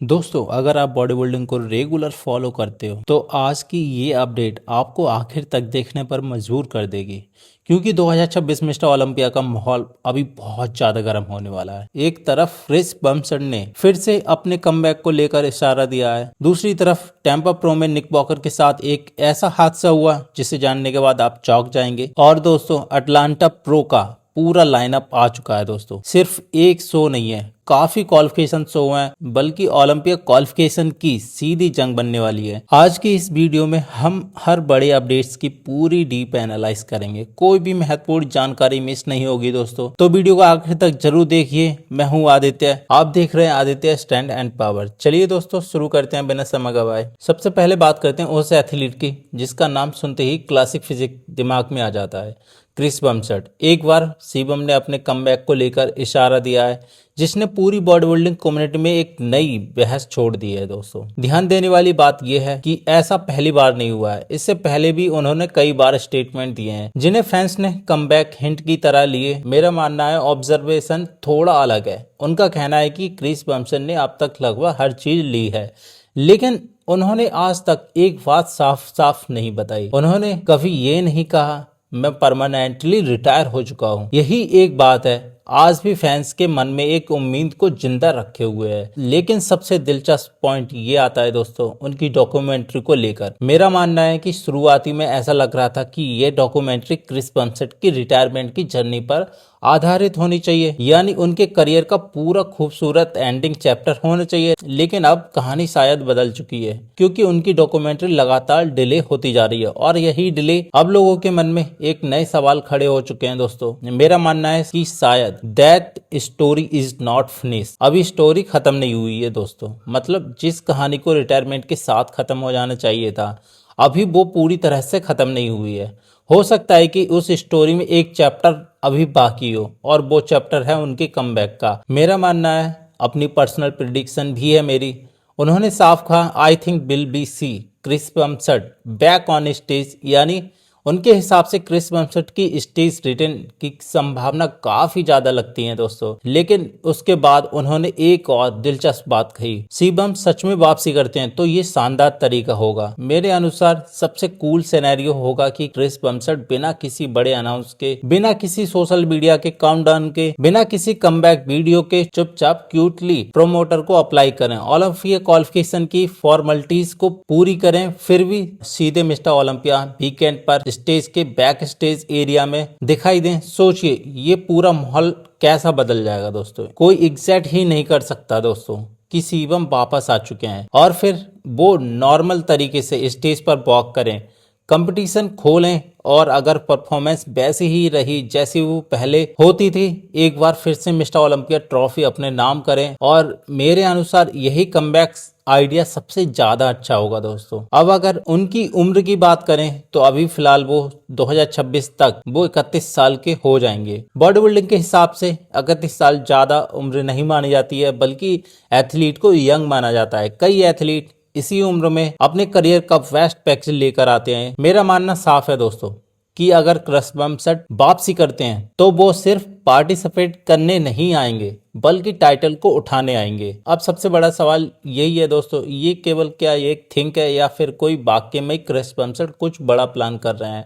दोस्तों, अगर आप बॉडी बिल्डिंग को रेगुलर फॉलो करते हो तो आज की ये अपडेट आपको आखिर तक देखने पर मजबूर कर देगी। क्योंकि 2026 मिस्टर ओलंपिया का माहौल अभी बहुत ज़्यादा गर्म होने वाला है। एक तरफ क्रिस बमसन ने फिर से अपने कमबैक को लेकर इशारा दिया है, दूसरी तरफ टेम्पा प्रो में निक वॉकर के साथ एक ऐसा हादसा हुआ जिसे जानने के बाद आप चौंक जाएंगे। और दोस्तों, अटलांटा प्रो का पूरा लाइनअप आ चुका है। दोस्तों, सिर्फ एक शो नहीं है, काफी क्वालिफिकेशन शो हैं, बल्कि ओलंपिक क्वालिफिकेशन की सीधी जंग बनने वाली है। आज की इस वीडियो में हम हर बड़े अपडेट्स की पूरी डीप एनालाइज करेंगे, कोई भी महत्वपूर्ण जानकारी मिस नहीं होगी। दोस्तों, तो वीडियो को आखिर तक जरूर देखिए। मैं हूं आदित्य, आप देख रहे हैं आदित्य स्टैंड एंड पावर। चलिए दोस्तों, शुरू करते हैं बिना समय गवाए। सबसे पहले बात करते हैं उस एथलीट की जिसका नाम सुनते ही क्लासिक फिजिक्स दिमाग में आ जाता है, क्रिस बमसट। एक बार शिवम ने अपने कमबैक को लेकर इशारा दिया है जिसने पूरी बॉडी बिल्डिंग कम्युनिटी में एक नई बहस छोड़ दी है। दोस्तों, ध्यान देने वाली बात यह है कि ऐसा पहली बार नहीं हुआ है, इससे पहले भी उन्होंने कई बार स्टेटमेंट दिए हैं जिन्हें फैंस ने कमबैक हिंट की तरह लिए। मेरा मानना है ऑब्जर्वेशन थोड़ा अलग है। उनका कहना है कि क्रिस बमसन ने अब तक लगभग हर चीज ली है, लेकिन उन्होंने आज तक एक बात साफ साफ नहीं बताई। उन्होंने कभी ये नहीं कहा मैं परमानेंटली रिटायर हो चुका हूँ। यही एक बात है आज भी फैंस के मन में एक उम्मीद को जिंदा रखे हुए है। लेकिन सबसे दिलचस्प पॉइंट ये आता है दोस्तों, उनकी डॉक्यूमेंट्री को लेकर। मेरा मानना है कि शुरुआती में ऐसा लग रहा था कि ये डॉक्यूमेंट्री क्रिस बमसट की रिटायरमेंट की जर्नी पर आधारित होनी चाहिए, यानी उनके करियर का पूरा खूबसूरत एंडिंग चैप्टर होना चाहिए। लेकिन अब कहानी शायद बदल चुकी है, क्योंकि उनकी डॉक्यूमेंट्री लगातार डिले होती जा रही है और यही डिले अब लोगों के मन में एक नए सवाल खड़े हो चुके हैं। दोस्तों, मेरा मानना है कि शायद that story is not finish. अभी स्टोरी खत्म नहीं हुई है दोस्तों। मतलब जिस कहानी को रिटायरमेंट के साथ खत्म हो जाना चाहिए था, अभी वो पूरी तरह से खत्म नहीं हुई है। हो सकता है कि उस स्टोरी में एक चैप्टर अभी बाकी हो और वो चैप्टर है उनके कमबैक का। मेरा मानना है, अपनी पर्सनल प्रिडिक्शन भी है मेरी। उन्होंने साफ कहा I think will be see Chris Bumstead back on stage, यानी उनके हिसाब से क्रिस बमसट की स्टेज रिटर्न की संभावना काफी ज्यादा लगती है दोस्तों। लेकिन उसके बाद उन्होंने एक और दिलचस्प बात कही, शिवम सच में वापसी करते हैं तो ये शानदार तरीका होगा। मेरे अनुसार सबसे कूल सिनेरियो होगा कि क्रिस बमसट बिना किसी बड़े अनाउंस के, बिना किसी सोशल मीडिया के काउंटडाउन के, बिना किसी कमबैक वीडियो के चुपचाप क्यूटली प्रोमोटर को अप्लाई करें, ओलंपिक क्वालिफिकेशन की फॉर्मेलिटीज को पूरी करें, फिर भी सीधे मिस्टर ओलंपिया वीकेंड पर स्टेज के बैक स्टेज एरिया में दिखाई दें। सोचिए ये पूरा माहौल कैसा बदल जाएगा दोस्तों। कोई एग्जैक्ट ही नहीं कर सकता दोस्तों कि शिवम वापस आ चुके हैं और फिर वो नॉर्मल तरीके से स्टेज पर वॉक करें, कंपटीशन खोलें और अगर परफॉर्मेंस वैसी ही रही जैसी वो पहले होती थी, एक बार फिर से मिस्टर ओलंपिया ट्रॉफी अपने नाम करें। और मेरे अनुसार यही कमबैक आइडिया सबसे ज्यादा अच्छा होगा दोस्तों। अब अगर उनकी उम्र की बात करें तो अभी फिलहाल वो 2026 तक वो 31 साल के हो जाएंगे। बॉडी बिल्डिंग के हिसाब से 31 साल ज्यादा उम्र नहीं मानी जाती है, बल्कि एथलीट को यंग माना जाता है। कई एथलीट इसी उम्र में अपने करियर का बेस्ट पैकेज लेकर आते हैं। मेरा मानना साफ है दोस्तों कि अगर क्रिस बमसट वापसी करते हैं तो वो सिर्फ पार्टिसिपेट करने नहीं आएंगे, बल्कि टाइटल को उठाने आएंगे। अब सबसे बड़ा सवाल यही है दोस्तों, ये केवल क्या एक थिंक है या फिर कोई वाकई में क्रिस बमसट कुछ बड़ा प्लान कर रहे हैं?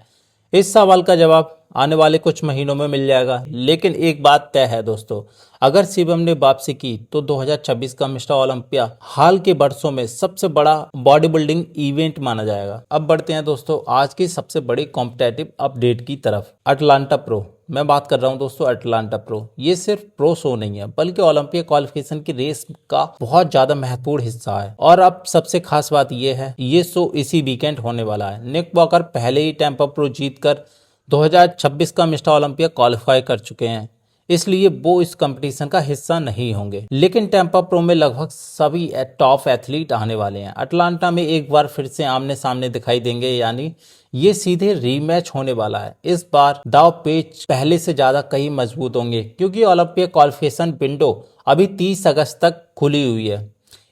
इस सवाल का जवाब आने वाले कुछ महीनों में मिल जाएगा। लेकिन एक बात तय है दोस्तों, अगर शिवम ने वापसी की तो 2026 का मिस्टर ओलंपिया हाल के वर्षों में सबसे बड़ा बॉडी बिल्डिंग इवेंट माना जाएगा। अब बढ़ते हैं दोस्तों आज की सबसे बड़ी कॉम्पिटेटिव अपडेट की तरफ। अटलांटा प्रो, मैं बात कर रहा हूं दोस्तों अटलांटा प्रो। ये सिर्फ प्रो शो नहीं है, बल्कि ओलंपिक क्वालिफिकेशन की रेस का बहुत ज्यादा महत्वपूर्ण हिस्सा है। और अब सबसे खास बात यह है, ये शो इसी वीकेंड होने वाला है। निक वॉकर पहले ही टेम्पा प्रो जीतकर 2026 का मिस्टर ओलंपिया क्वालिफाई कर चुके हैं, इसलिए वो इस कंपटीशन का हिस्सा नहीं होंगे। लेकिन टेम्पा प्रो में लगभग सभी टॉप एथलीट आने वाले हैं। अटलांटा में एक बार फिर से आमने सामने दिखाई देंगे, यानी ये सीधे रीमैच होने वाला है। इस बार दाव पेच पहले से ज्यादा कहीं मजबूत होंगे, क्योंकि ओलंपिक क्वालिफिकेशन विंडो अभी 30 अगस्त तक खुली हुई है।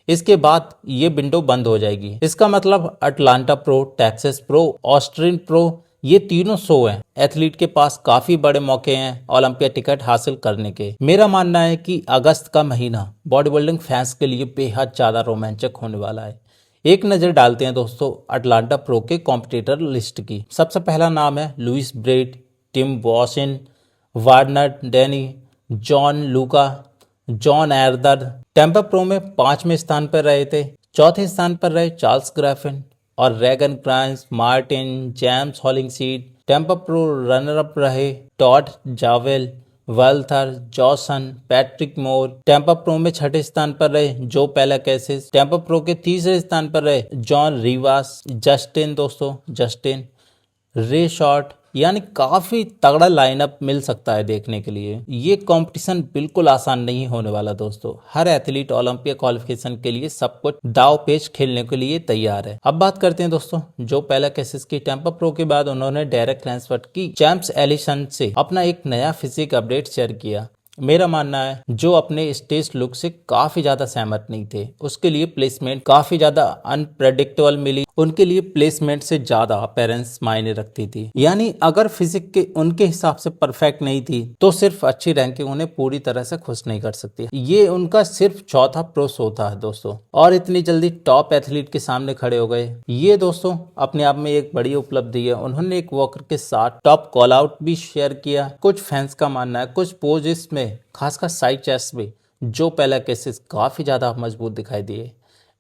इसके बाद ये विंडो बंद हो जाएगी। इसका मतलब Atlanta pro, Texas pro, ऑस्ट्रिन pro ये तीनों शो हैं एथलीट के पास काफी बड़े मौके हैं ओलंपिया टिकट हासिल करने के। मेरा मानना है कि अगस्त का महीना बॉडी बिल्डिंग फैंस के लिए बेहद ज्यादा रोमांचक होने वाला है। एक नजर डालते हैं दोस्तों अटलांटा प्रो के कॉम्पिटिटर लिस्ट की। सबसे पहला नाम है Louis Brett, Tim Washin, Warner Danny, John Luca, John Erder. Tampa pro में 5वें स्थान पर रहे थे। चौथे स्थान पर रहे चार्ल्स ग्राफिन और Regan Grimes, Martin, James Hollingseed. Tampa pro runner up रहे Todd Javel, Walther, Jason, Patrick Moore. Tampa pro में 6ठे स्थान पर रहे जो पेलाकेसिस। टेम्पा प्रो के 3रे स्थान पर रहे जॉन रिवास, जस्टिन रे शॉर्ट। यानी काफी तगड़ा लाइनअप मिल सकता है देखने के लिए। ये कंपटीशन बिल्कुल आसान नहीं होने वाला दोस्तों। हर एथलीट ओलंपिया क्वालिफिकेशन के लिए सब कुछ दाव पेच खेलने के लिए तैयार है। अब बात करते हैं दोस्तों जो पेलाकेसिस की टेम्पा प्रो के बाद उन्होंने डेरेक लैंसफर्ड की चैंप्स एलिसन से अपना एक नया फिजिक अपडेट शेयर किया। मेरा मानना है जो अपने स्टेज लुक से काफी ज्यादा सहमत नहीं थे, उसके लिए प्लेसमेंट काफी ज्यादा अनप्रेडिक्टेबल मिली। उनके लिए प्लेसमेंट से ज्यादा अपीयरेंस मायने रखती थी। यानी अगर फिजिक के उनके हिसाब से परफेक्ट नहीं थी तो सिर्फ अच्छी रैंकिंग उन्हें पूरी तरह से खुश नहीं कर सकती। ये उनका सिर्फ चौथा प्रो शो था दोस्तों, और इतनी जल्दी टॉप एथलीट के सामने खड़े हो गए। ये दोस्तों अपने आप में एक बड़ी उपलब्धि है। उन्होंने एक वॉकर के साथ टॉप कॉल आउट भी शेयर किया। कुछ फैंस का मानना है कुछ पोजेस में खासकर साइड चेस्ट में जो पेलाकेसिस काफी ज्यादा मजबूत दिखाई दिए।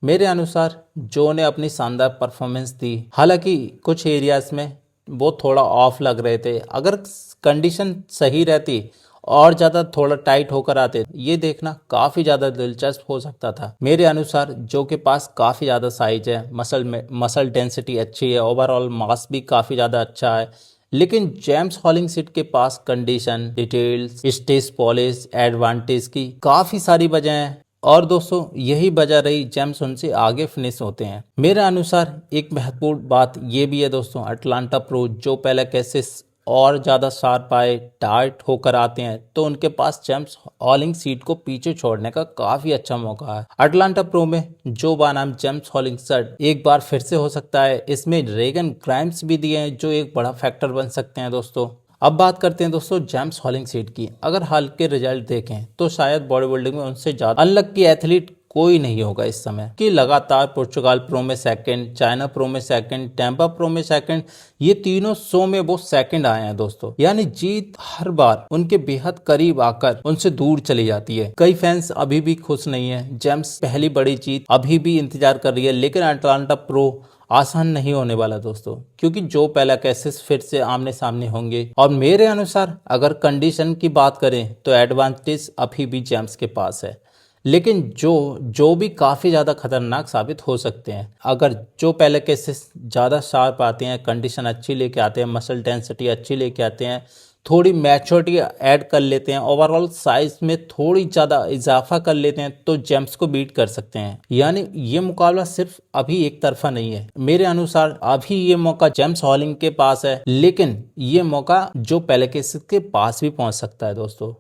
मेरे अनुसार जो ने अपनी शानदार परफॉर्मेंस दी, हालांकि कुछ एरियाज में वो थोड़ा ऑफ लग रहे थे। अगर कंडीशन सही रहती और ज्यादा थोड़ा टाइट होकर आते, ये देखना काफी ज्यादा दिलचस्प हो सकता था। मेरे अनुसार जो के पास काफी ज्यादा साइज है, मसल डेंसिटी अच्छी है, ओवरऑल मास भी काफी ज्यादा अच्छा है। लेकिन जेम्स हॉलिंगसीड के पास condition, details, stage polish, advantage की काफी सारी वजह हैं, और दोस्तों यही वजह रही जेम्स उनसे आगे फिनिश होते हैं। मेरे अनुसार एक महत्वपूर्ण बात ये भी है दोस्तों अटलांटा प्रो जो पेलाकेसिस और ज्यादा शार्प आए, टाइट होकर आते हैं तो उनके पास जेम्स हॉलिंगसीड को पीछे छोड़ने का काफी अच्छा मौका है। अटलांटा प्रो में जो बनाम जेम्स हॉलिंगसीड एक बार फिर से हो सकता है। इसमें रेगन ग्राइम्स भी दिए हैं जो एक बड़ा फैक्टर बन सकते हैं दोस्तों। अब बात करते हैं दोस्तों जेम्स हॉलिंगसीड की। अगर हाल के रिजल्ट देखें तो शायद बॉडी बिल्डिंग में उनसे ज्यादा अनलकी एथलीट कोई नहीं होगा इस समय कि लगातार पुर्तगाल प्रो में सेकंड, चाइना प्रो में सेकंड, टेम्पा प्रो में सेकंड, ये तीनों शो में वो सेकंड आए हैं दोस्तों। यानी जीत हर बार उनके बेहद करीब आकर उनसे दूर चली जाती है। कई फैंस अभी भी खुश नहीं है। जेम्स पहली बड़ी जीत अभी भी इंतजार कर रही है, लेकिन अटलांटा प्रो आसान नहीं होने वाला दोस्तों, क्योंकि जो पेलाकेसिस फिर से आमने सामने होंगे। और मेरे अनुसार अगर कंडीशन की बात करें तो एडवांटेज अभी भी जेम्स के पास है, लेकिन जो भी काफ़ी ज़्यादा खतरनाक साबित हो सकते हैं। अगर जो पेलाकेसिस ज़्यादा शार्प आते हैं, कंडीशन अच्छी लेके आते हैं, मसल डेंसिटी अच्छी लेके आते हैं, थोड़ी मैच्योरिटी ऐड कर लेते हैं, ओवरऑल साइज में थोड़ी ज़्यादा इजाफा कर लेते हैं तो जेम्स को बीट कर सकते हैं। यानी ये मुकाबला सिर्फ अभी एक तरफा नहीं है। मेरे अनुसार अभी ये मौका जेम्स हॉलिंग के पास है, लेकिन ये मौका जो पेलाकेसिस के पास भी पहुंच सकता है दोस्तों।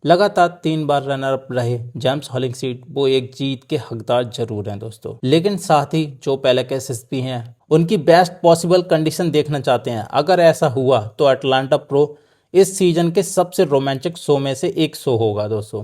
लगातार 3 बार रनर अप रहे जेम्स हॉलिंगसीड वो एक जीत के हकदार जरूर हैं दोस्तों, लेकिन साथ ही जो पेलाकेसिस भी हैं उनकी बेस्ट पॉसिबल कंडीशन देखना चाहते हैं। अगर ऐसा हुआ तो अटलांटा प्रो इस सीजन के सबसे रोमांचक शो में से एक शो होगा दोस्तों।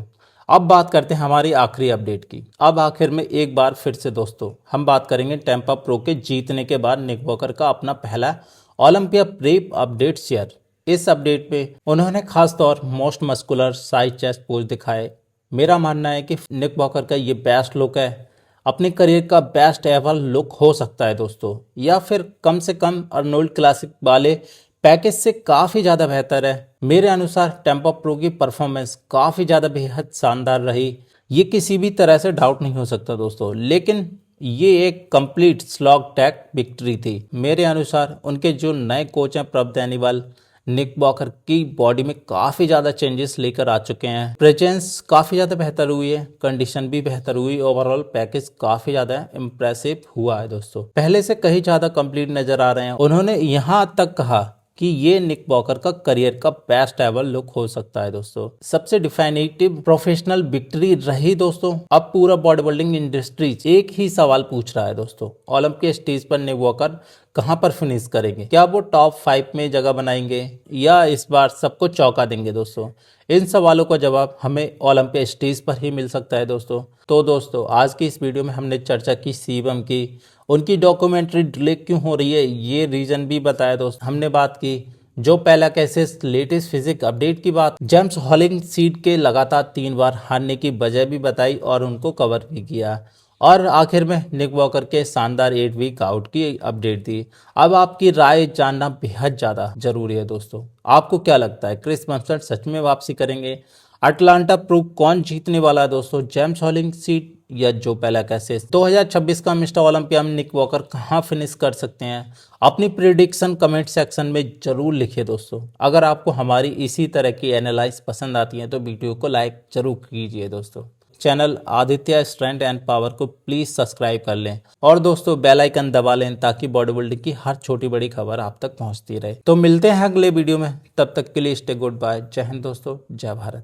अब बात करते हैं हमारी आखिरी अपडेट की। अब आखिर में एक बार फिर से दोस्तों हम बात करेंगे टेम्पा प्रो के जीतने के बाद निक वॉकर का अपना पहला ओलंपिया प्रेप अपडेट शेयर। इस अपडेट पे उन्होंने खास तौर most muscular side chest pose दिखाए। मेरा मानना है कि निक वॉकर का ये बेस्ट लुक है, अपने करियर का बेस्ट एवर लुक हो सकता है दोस्तों, या फिर कम से कम अर्नोल्ड क्लासिक वाले पैकेज से काफ़ी ज़्यादा बेहतर है। मेरे अनुसार टेम्पा प्रो की परफॉर्मेंस काफ़ी ज़्यादा बेहद शानदार रही, ये किसी भी तरह से डाउट नहीं हो सकता दोस्तों, लेकिन ये एक कंप्लीट स्लॉग टैग विक्ट्री थी। मेरे अनुसार उनके जो नए कोच हैं प्रभ दैनीवाल, निक वॉकर की बॉडी में काफ़ी ज़्यादा चेंजेस लेकर आ चुके हैं। प्रेजेंस काफ़ी ज़्यादा बेहतर हुई है, कंडीशन भी बेहतर हुई, ओवरऑल पैकेज काफ़ी ज़्यादा इम्प्रेसिव हुआ है दोस्तों, पहले से कहीं ज़्यादा कंप्लीट नज़र आ रहे हैं। उन्होंने यहाँ तक कहा कि ये निक वॉकर का करियर का बेस्ट एवर लुक हो सकता है दोस्तों। सबसे डिफाइनेटिव प्रोफेशनल विक्ट्री रही दोस्तों। अब पूरा बॉडी बिल्डिंग इंडस्ट्री एक ही सवाल पूछ रहा है दोस्तों, ओलंपिक स्टेज पर निक वॉकर कहां पर फिनिश करेंगे? क्या वो टॉप 5 में जगह बनाएंगे या इस बार सबको चौंका देंगे दोस्तों? इन सवालों का जवाब हमें ओलंपिया स्टेज पर ही मिल सकता है दोस्तों। तो दोस्तों आज की इस वीडियो में हमने चर्चा की शिवम की, उनकी डॉक्यूमेंट्री डिले क्यों हो रही है ये रीजन भी बताया दोस्तों। हमने बात की जो पहला कैसेस लेटेस्ट फिजिक्स अपडेट की बात, जेम्स हॉलिंग सीड के लगातार 3 बार हारने की वजह भी बताई और उनको कवर भी किया, और आखिर में निक वॉकर के शानदार 8 वीक आउट की अपडेट दी। अब आपकी राय जानना बेहद ज़्यादा जरूरी है दोस्तों। आपको क्या लगता है क्रिस मम्सट सच में वापसी करेंगे? अटलांटा प्रो कौन जीतने वाला है दोस्तों, जेम्स हॉलिंग सीट या जो पहला कैसेस? 2026 का मिस्टर ओलंपिया में निक वॉकर कहां फिनिश कर सकते हैं? अपनी प्रिडिक्शन कमेंट सेक्शन में जरूर लिखिए दोस्तों। अगर आपको हमारी इसी तरह की एनालाइज पसंद आती है तो वीडियो को लाइक जरूर कीजिए दोस्तों। Channel Aditya strength and power को प्लीज सब्सक्राइब कर लें और दोस्तों बेल आइकन दबा लें ताकि बॉडी बिल्डिंग की हर छोटी बड़ी खबर आप तक पहुंचती रहे। तो मिलते हैं अगले वीडियो में, तब तक के लिए स्टे गुड बाय। जय हिंद दोस्तों, जय भारत।